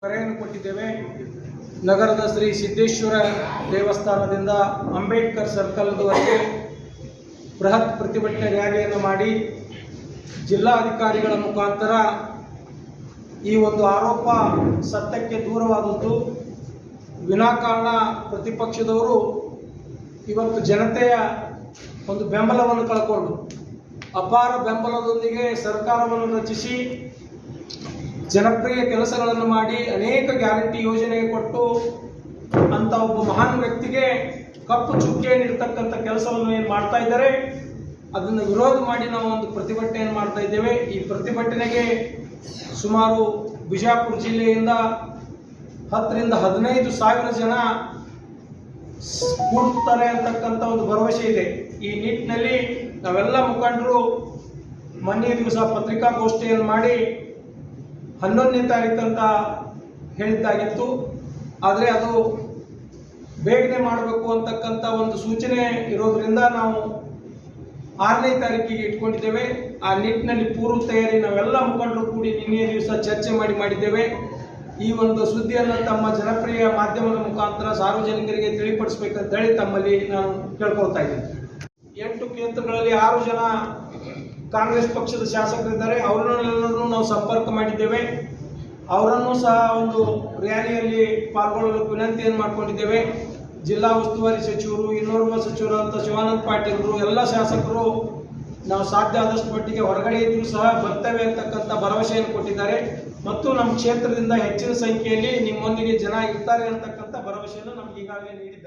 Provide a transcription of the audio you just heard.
ಕರೆಯನ್ನು ಕೊಟ್ಟಿದ್ದೇವೆ. ನಗರದ ಶ್ರೀ ಸಿದ್ದೇಶ್ವರ ದೇವಸ್ಥಾನದಿಂದ ಅಂಬೇಡ್ಕರ್ ಸರ್ಕಲ್ವರೆಗೆ ಬೃಹತ್ ಪ್ರತಿಭಟನೆ ರ್ಯಾಲಿಯನ್ನು ಮಾಡಿ ಜಿಲ್ಲಾಧಿಕಾರಿಗಳ ಮುಖಾಂತರ ಈ ಒಂದು ಆರೋಪ ಸತ್ಯಕ್ಕೆ ದೂರವಾದದ್ದು. ವಿನಾಕಾರಣ ಪ್ರತಿಪಕ್ಷದವರು ಇವತ್ತು ಜನತೆಯ ಒಂದು ಬೆಂಬಲವನ್ನು ಕಳ್ಕೊಂಡು ಅಪಾರ ಬೆಂಬಲದೊಂದಿಗೆ ಸರ್ಕಾರವನ್ನು ರಚಿಸಿ ಜನಪ್ರಿಯ ಕೆಲಸಗಳನ್ನು ಮಾಡಿ ಅನೇಕ ಗ್ಯಾರಂಟಿ ಯೋಜನೆ ಕೊಟ್ಟು ಅಂತ ಒಬ್ಬ ಮಹಾನ್ ವ್ಯಕ್ತಿಗೆ ಕಪ್ಪು ಚುಕ್ಕೆ ನೀಡತಕ್ಕಂಥ ಕೆಲಸವನ್ನು ಏನು ಮಾಡ್ತಾ ಇದ್ದಾರೆ, ಅದನ್ನು ವಿರೋಧ ಮಾಡಿ ನಾವು ಒಂದು ಪ್ರತಿಭಟನೆಯನ್ನು ಮಾಡ್ತಾ ಇದ್ದೇವೆ. ಈ ಪ್ರತಿಭಟನೆಗೆ ಸುಮಾರು ಬಿಜಾಪುರ ಜಿಲ್ಲೆಯಿಂದ 10 ರಿಂದ 15 ಸಾವಿರ ಜನ ಕೂಡ್ತಾರೆ ಅಂತಕ್ಕಂಥ ಒಂದು ಭರವಸೆ ಇದೆ. ಈ ನಿಟ್ಟಿನಲ್ಲಿ ನಾವೆಲ್ಲ ಮುಖಂಡರು ಮೊನ್ನೆ ದಿವಸ ಪತ್ರಿಕಾಗೋಷ್ಠಿಯನ್ನು ಮಾಡಿ 11ನೇ ತಾರೀಕು ಅಂತ ಹೇಳಿದ್ದಾಗಿತ್ತು. ಆದರೆ ಅದು ಬೇಗನೆ ಮಾಡಬೇಕು ಅಂತಕ್ಕಂಥ ಒಂದು ಸೂಚನೆ ಇರೋದ್ರಿಂದ ನಾವು 6ನೇ ತಾರೀಕಿಗೆ ಇಟ್ಕೊಂಡಿದ್ದೇವೆ. ಆ ನಿಟ್ಟಿನಲ್ಲಿ ಪೂರ್ವ ತಯಾರಿ ನಾವೆಲ್ಲ ಮುಖಂಡರು ಕೂಡಿ ನಿನ್ನೆ ದಿವಸ ಚರ್ಚೆ ಮಾಡಿದ್ದೇವೆ. ಈ ಒಂದು ಸುದ್ದಿಯನ್ನು ತಮ್ಮ ಜನಪ್ರಿಯ ಮಾಧ್ಯಮದ ಮುಖಾಂತರ ಸಾರ್ವಜನಿಕರಿಗೆ ತಿಳಿಪಡಿಸಬೇಕಂತ ಹೇಳಿ ತಮ್ಮಲ್ಲಿ ನಾನು ಕೇಳ್ಕೊಳ್ತಾ ಇದ್ದೇನೆ. 8 ಕ್ಷೇತ್ರಗಳಲ್ಲಿ 6 ಜನ ಕಾಂಗ್ರೆಸ್ ಪಕ್ಷದ ಶಾಸಕರಿದ್ದಾರೆ. ಅವರನ್ನೆಲ್ಲರನ್ನು ನಾವು ಸಂಪರ್ಕ ಮಾಡಿದ್ದೇವೆ. ಅವರನ್ನು ಸಹ ಒಂದು ರ್ಯಾಲಿಯಲ್ಲಿ ಪಾಲ್ಗೊಳ್ಳಲು ವಿನಂತಿಯನ್ನು ಮಾಡಿಕೊಂಡಿದ್ದೇವೆ. ಜಿಲ್ಲಾ ಉಸ್ತುವಾರಿ ಸಚಿವರು, ಇನ್ನೋರ್ವ ಸಚಿವರಾದಂಥ ಶಿವಾನಂದ ಪಾಟೀಲರು, ಎಲ್ಲ ಶಾಸಕರು ನಾವು ಸಾಧ್ಯ ಆದಷ್ಟು ಮಟ್ಟಿಗೆ ಹೊರಗಡೆ ಇದ್ರೂ ಸಹ ಬರ್ತೇವೆ ಅಂತಕ್ಕಂಥ ಭರವಸೆಯನ್ನು ಕೊಟ್ಟಿದ್ದಾರೆ. ಮತ್ತು ನಮ್ಮ ಕ್ಷೇತ್ರದಿಂದ ಹೆಚ್ಚಿನ ಸಂಖ್ಯೆಯಲ್ಲಿ ನಿಮ್ಮೊಂದಿಗೆ ಜನ ಇರ್ತಾರೆ ಅಂತಕ್ಕಂಥ ಭರವಸೆಯನ್ನು ನಮ್ಗೆ ಈಗಾಗಲೇ ನೀಡಿದ್ದಾರೆ.